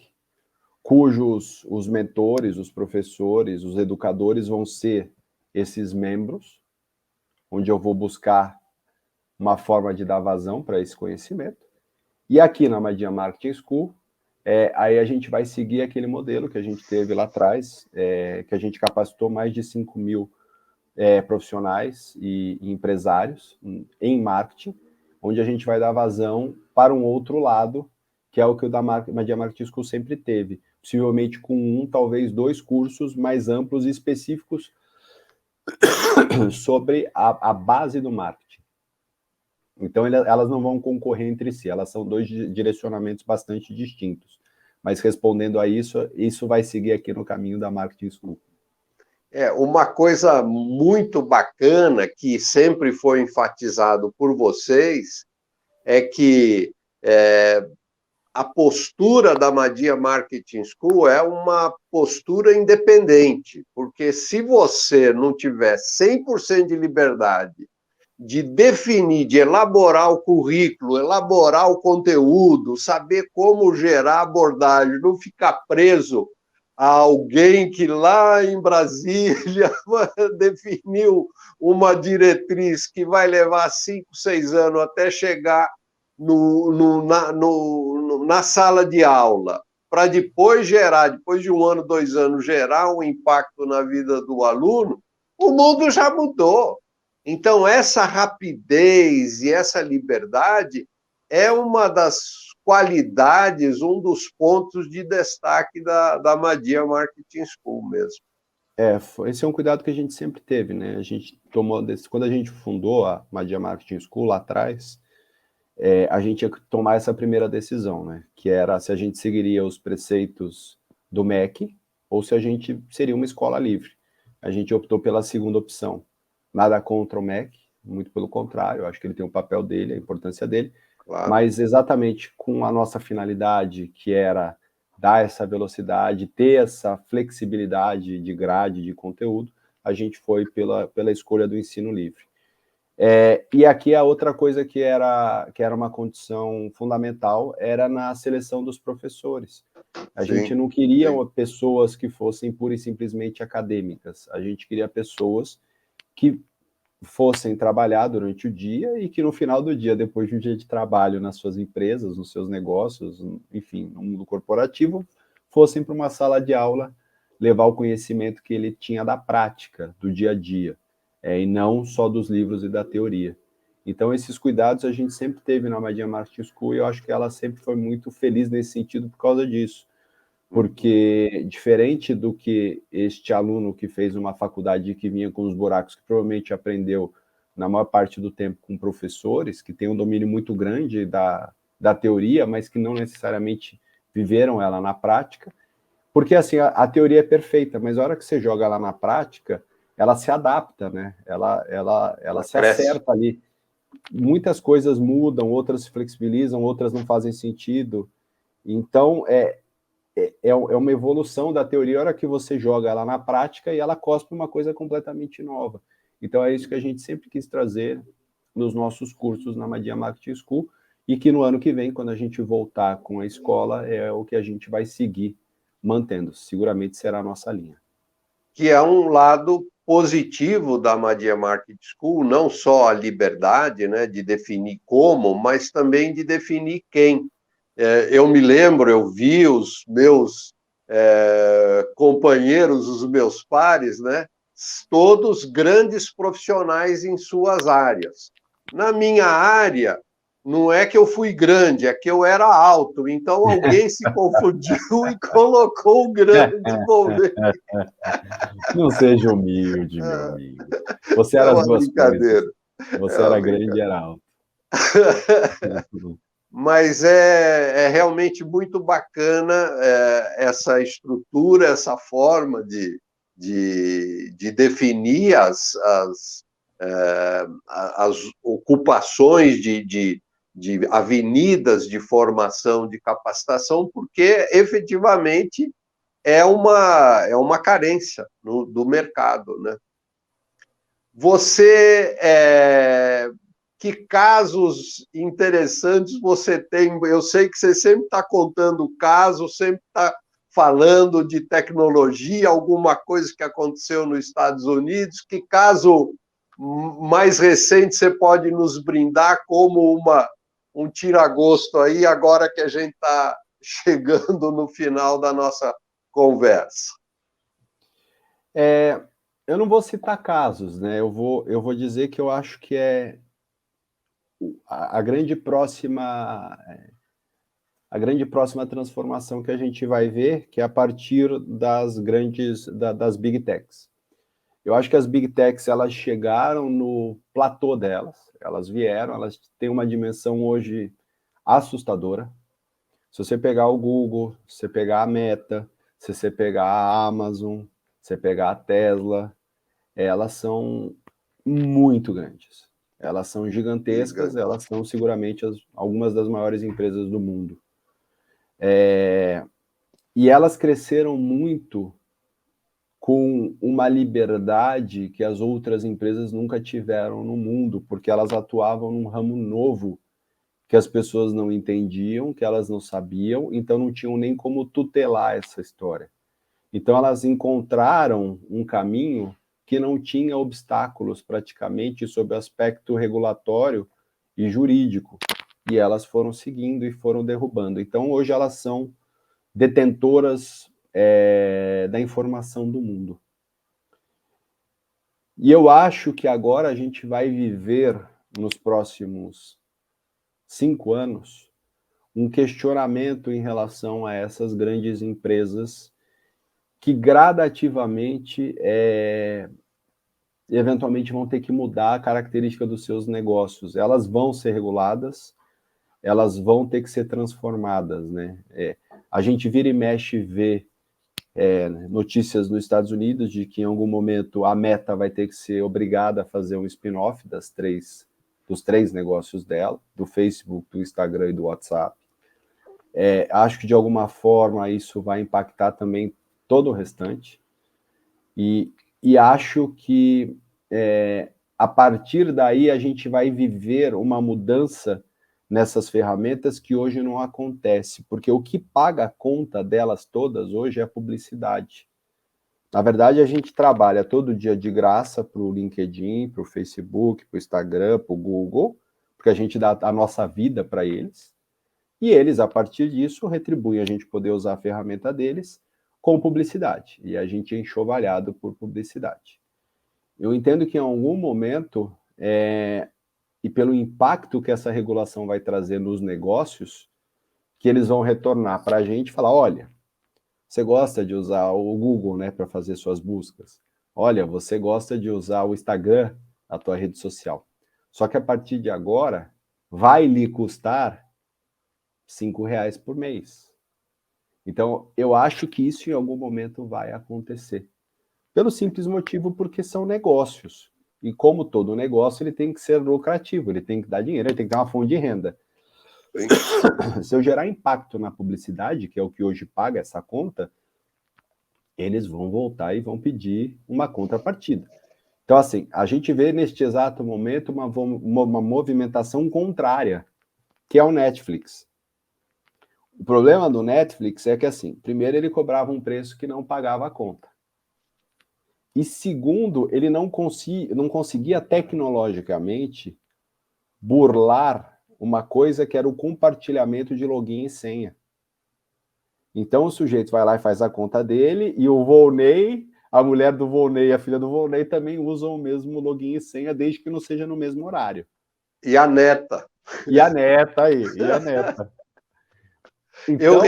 cujos os mentores, os professores, os educadores vão ser esses membros, onde eu vou buscar uma forma de dar vazão para esse conhecimento. E aqui na Madia Marketing School, aí a gente vai seguir aquele modelo que a gente teve lá atrás, que a gente capacitou mais de 5.000 profissionais e empresários em marketing, onde a gente vai dar vazão para um outro lado, que é o que o da Madia Marketing School sempre teve, possivelmente com talvez 2 cursos mais amplos e específicos sobre a base do marketing. Então, elas não vão concorrer entre si, elas são 2 direcionamentos bastante distintos. Mas respondendo a isso vai seguir aqui no caminho da Marketing School. Uma coisa muito bacana que sempre foi enfatizado por vocês é que a postura da Madia Marketing School é uma postura independente, porque se você não tiver 100% de liberdade de definir, de elaborar o currículo, elaborar o conteúdo, saber como gerar abordagem, não ficar preso a alguém que lá em Brasília definiu uma diretriz que vai levar 5, 6 anos até chegar na sala de aula, para depois de 1 ano, 2 anos, gerar um impacto na vida do aluno, o mundo já mudou. Então, essa rapidez e essa liberdade é uma das qualidades, um dos pontos de destaque da Madia Marketing School mesmo. Esse é um cuidado que a gente sempre teve, né? A gente tomou, quando a gente fundou a Madia Marketing School lá atrás, a gente ia tomar essa primeira decisão, né? Que era se a gente seguiria os preceitos do MEC ou se a gente seria uma escola livre. A gente optou pela segunda opção. Nada contra o MEC, muito pelo contrário, eu acho que ele tem o papel dele, a importância dele, Claro. mas exatamente com a nossa finalidade, que era dar essa velocidade, ter essa flexibilidade de grade, de conteúdo, a gente foi pela escolha do ensino livre. E aqui a outra coisa que era uma condição fundamental era na seleção dos professores. A gente não queria pessoas que fossem pura e simplesmente acadêmicas, a gente queria pessoas que fossem trabalhar durante o dia e que no final do dia, depois de um dia de trabalho nas suas empresas, nos seus negócios, enfim, no mundo corporativo, fossem para uma sala de aula levar o conhecimento que ele tinha da prática, do dia a dia, e não só dos livros e da teoria. Então, esses cuidados a gente sempre teve na Madia Marketing School e eu acho que ela sempre foi muito feliz nesse sentido por causa disso. Porque, diferente do que este aluno que fez uma faculdade que vinha com os buracos, que provavelmente aprendeu na maior parte do tempo com professores, que tem um domínio muito grande da teoria, mas que não necessariamente viveram ela na prática, porque assim, a teoria é perfeita, mas a hora que você joga ela na prática, ela se adapta, né? Ela se acerta ali. Muitas coisas mudam, outras se flexibilizam, outras não fazem sentido. Então, é uma evolução da teoria, a hora que você joga ela na prática e ela cospe uma coisa completamente nova. Então, é isso que a gente sempre quis trazer nos nossos cursos na Madia Marketing School, e que no ano que vem, quando a gente voltar com a escola, é o que a gente vai seguir mantendo. Seguramente será a nossa linha. Que é um lado positivo da Madia Marketing School, não só a liberdade, né, de definir como, mas também de definir quem. Eu me lembro, eu vi os meus companheiros, os meus pares, né, todos grandes profissionais em suas áreas. Na minha área, não é que eu fui grande, é que eu era alto. Então alguém se confundiu e colocou o grande envolvente. Não seja humilde, meu amigo. Você É era as uma duas coisas. brincadeira. É Você uma era grande e brincadeira. era alto. Mas é realmente muito bacana essa estrutura, essa forma de definir as ocupações de avenidas de formação, de capacitação, porque efetivamente é uma carência do mercado, né? Você, que casos interessantes você tem? Eu sei que você sempre está contando casos, sempre está falando de tecnologia, alguma coisa que aconteceu nos Estados Unidos. Que caso mais recente você pode nos brindar como um tira-gosto aí, agora que a gente está chegando no final da nossa conversa? Eu não vou citar casos, né? Eu vou dizer que eu acho que é a grande próxima transformação que a gente vai ver, que é a partir das Big Techs. Eu acho que as Big Techs, elas chegaram no platô delas, elas vieram, elas têm uma dimensão hoje assustadora. Se você pegar o Google, se você pegar a Meta, se você pegar a Amazon, se você pegar a Tesla, elas são muito grandes. Elas são gigantescas, elas são seguramente algumas das maiores empresas do mundo. E elas cresceram muito com uma liberdade que as outras empresas nunca tiveram no mundo, porque elas atuavam num ramo novo que as pessoas não entendiam, que elas não sabiam, então não tinham nem como tutelar essa história. Então elas encontraram um caminho que não tinha obstáculos praticamente sob o aspecto regulatório e jurídico, e elas foram seguindo e foram derrubando. Então hoje elas são detentoras da informação do mundo. E eu acho que agora a gente vai viver, nos próximos 5 anos, um questionamento em relação a essas grandes empresas que gradativamente, eventualmente vão ter que mudar a característica dos seus negócios. Elas vão ser reguladas, elas vão ter que ser transformadas, né? A gente vira e mexe e vê notícias nos Estados Unidos de que em algum momento a Meta vai ter que ser obrigada a fazer um spin-off dos três negócios dela, do Facebook, do Instagram e do WhatsApp. Acho que de alguma forma isso vai impactar também todo o restante, e acho que a partir daí a gente vai viver uma mudança nessas ferramentas que hoje não acontece, porque o que paga a conta delas todas hoje é a publicidade. Na verdade, a gente trabalha todo dia de graça para o LinkedIn, para o Facebook, para o Instagram, para o Google, porque a gente dá a nossa vida para eles, e eles, a partir disso, retribuem a gente poder usar a ferramenta deles com publicidade, e a gente é enxovalhado por publicidade. Eu entendo que em algum momento, e pelo impacto que essa regulação vai trazer nos negócios, que eles vão retornar para a gente e falar, olha, você gosta de usar o Google, né, para fazer suas buscas. Olha, você gosta de usar o Instagram, a tua rede social. Só que a partir de agora, vai lhe custar R$5 por mês. Então, eu acho que isso em algum momento vai acontecer. Pelo simples motivo porque são negócios. E como todo negócio, ele tem que ser lucrativo, ele tem que dar dinheiro, ele tem que ter uma fonte de renda. Se eu gerar impacto na publicidade, que é o que hoje paga essa conta, eles vão voltar e vão pedir uma contrapartida. Então, assim, a gente vê neste exato momento uma movimentação contrária, que é o Netflix. O problema do Netflix é que, assim, primeiro ele cobrava um preço que não pagava a conta. E segundo, ele não conseguia tecnologicamente burlar uma coisa que era o compartilhamento de login e senha. Então o sujeito vai lá e faz a conta dele, e o Volney, a mulher do Volney e a filha do Volney também usam o mesmo login e senha, desde que não seja no mesmo horário. E a neta. E a neta aí, e a neta. Então,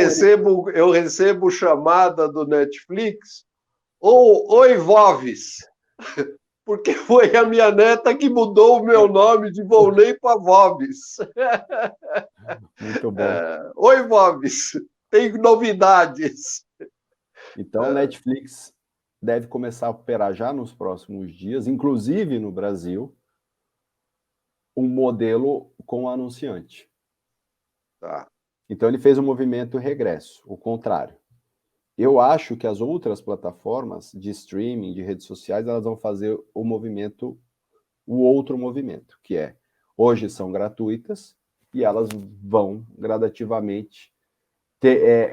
eu recebo chamada do Netflix, oi, Voves, porque foi a minha neta que mudou o meu nome de Volney para Voves. Muito bom. Oi, Voves, tem novidades. Então, o Netflix deve começar a operar já nos próximos dias, inclusive no Brasil, um modelo com anunciante. Tá. Então, ele fez um movimento regresso, o contrário. Eu acho que as outras plataformas de streaming, de redes sociais, elas vão fazer o outro movimento, que é, hoje são gratuitas, e elas vão gradativamente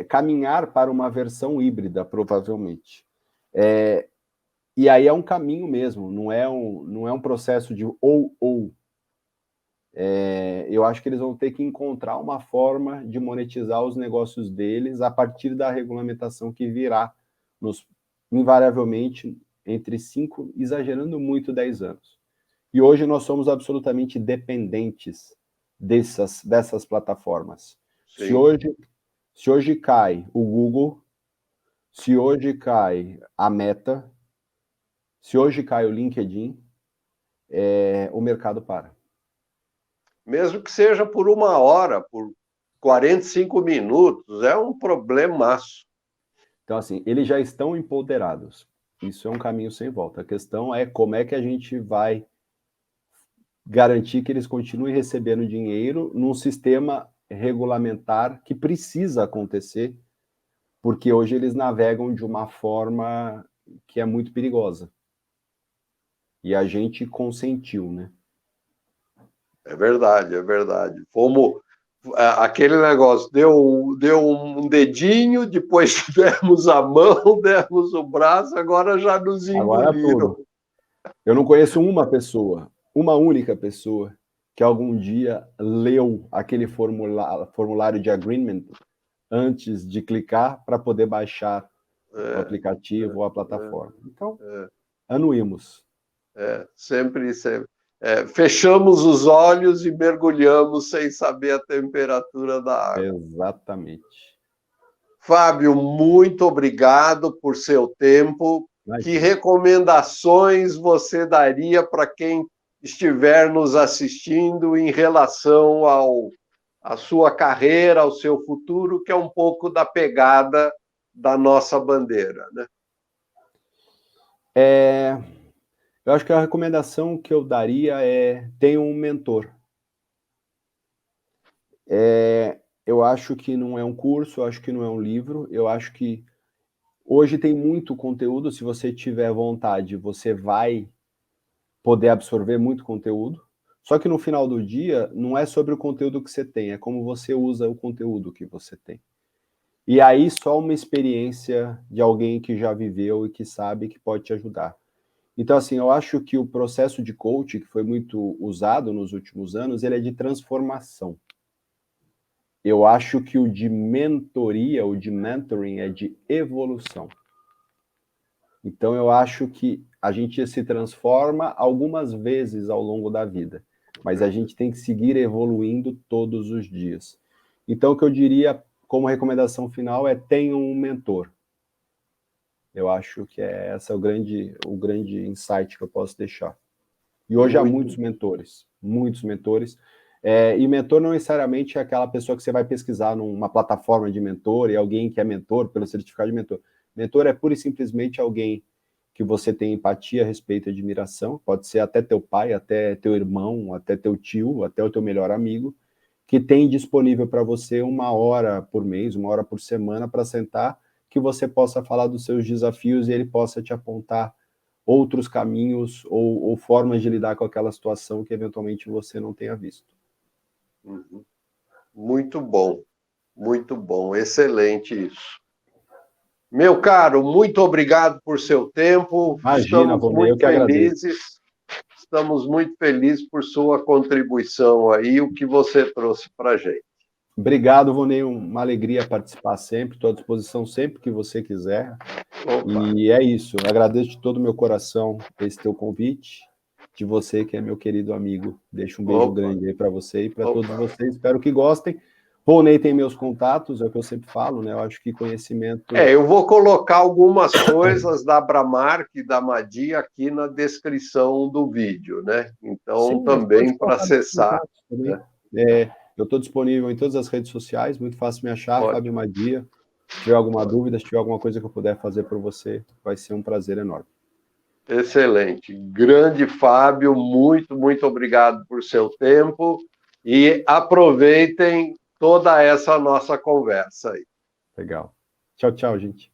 caminhar para uma versão híbrida, provavelmente. E aí é um caminho mesmo, não é um processo de ou. Eu acho que eles vão ter que encontrar uma forma de monetizar os negócios deles a partir da regulamentação que virá, invariavelmente, entre 5, exagerando muito, 10 anos. E hoje nós somos absolutamente dependentes dessas plataformas. Se hoje cai o Google, se hoje cai a Meta, se hoje cai o LinkedIn, o mercado para. Mesmo que seja por 1 hora, por 45 minutos, é um problemaço. Então, assim, eles já estão empoderados. Isso é um caminho sem volta. A questão é como é que a gente vai garantir que eles continuem recebendo dinheiro num sistema regulamentar que precisa acontecer, porque hoje eles navegam de uma forma que é muito perigosa. E a gente consentiu, né? É verdade, é verdade. Como aquele negócio, deu um dedinho, depois demos a mão, demos o braço, agora já nos engoliram. Tudo. Eu não conheço uma única pessoa, que algum dia leu aquele formulário de agreement antes de clicar para poder baixar o aplicativo ou a plataforma. Então, anuímos. Sempre. Fechamos os olhos e mergulhamos sem saber a temperatura da água. Exatamente. Fábio, muito obrigado por seu tempo. Que recomendações você daria para quem estiver nos assistindo em relação à sua carreira, ao seu futuro, que é um pouco da pegada da nossa bandeira, né? Eu acho que a recomendação que eu daria é tenha um mentor. Eu acho que não é um curso, eu acho que não é um livro, eu acho que hoje tem muito conteúdo, se você tiver vontade, você vai poder absorver muito conteúdo, só que no final do dia, não é sobre o conteúdo que você tem, é como você usa o conteúdo que você tem. E aí só uma experiência de alguém que já viveu e que sabe que pode te ajudar. Então, assim, eu acho que o processo de coaching, que foi muito usado nos últimos anos, ele é de transformação. Eu acho que o de mentoria, o de mentoring, é de evolução. Então, eu acho que a gente se transforma algumas vezes ao longo da vida, mas a gente tem que seguir evoluindo todos os dias. Então, o que eu diria como recomendação final é tenha um mentor. Eu acho que esse é o grande insight que eu posso deixar. E hoje há muitos mentores. E mentor não necessariamente é aquela pessoa que você vai pesquisar numa plataforma de mentor e alguém que é mentor pelo certificado de mentor. Mentor é pura e simplesmente alguém que você tem empatia, respeito e admiração, pode ser até teu pai, até teu irmão, até teu tio, até o teu melhor amigo, que tem disponível para você 1 hora por mês, 1 hora por semana para sentar, que você possa falar dos seus desafios e ele possa te apontar outros caminhos ou formas de lidar com aquela situação que eventualmente você não tenha visto. Muito bom, excelente isso. Meu caro, muito obrigado por seu tempo. Imagina, Vonei, eu que agradeço. Estamos muito felizes por sua contribuição aí, o que você trouxe para a gente. Obrigado, Vonei, uma alegria participar sempre, estou à disposição sempre que você quiser. Opa. E é isso, eu agradeço de todo o meu coração esse teu convite, de você que é meu querido amigo. Deixo um beijo grande aí para você e para todos vocês, espero que gostem. Vonei tem meus contatos, é o que eu sempre falo, né? Eu acho que conhecimento... eu vou colocar algumas coisas da Abramark e da Madi aqui na descrição do vídeo, né? Então, sim, também para acessar. Né? Eu estou disponível em todas as redes sociais, muito fácil me achar, Fábio Madia. Se tiver alguma dúvida, se tiver alguma coisa que eu puder fazer por você, vai ser um prazer enorme. Excelente. Grande Fábio, muito obrigado por seu tempo e aproveitem toda essa nossa conversa aí. Legal. Tchau, gente.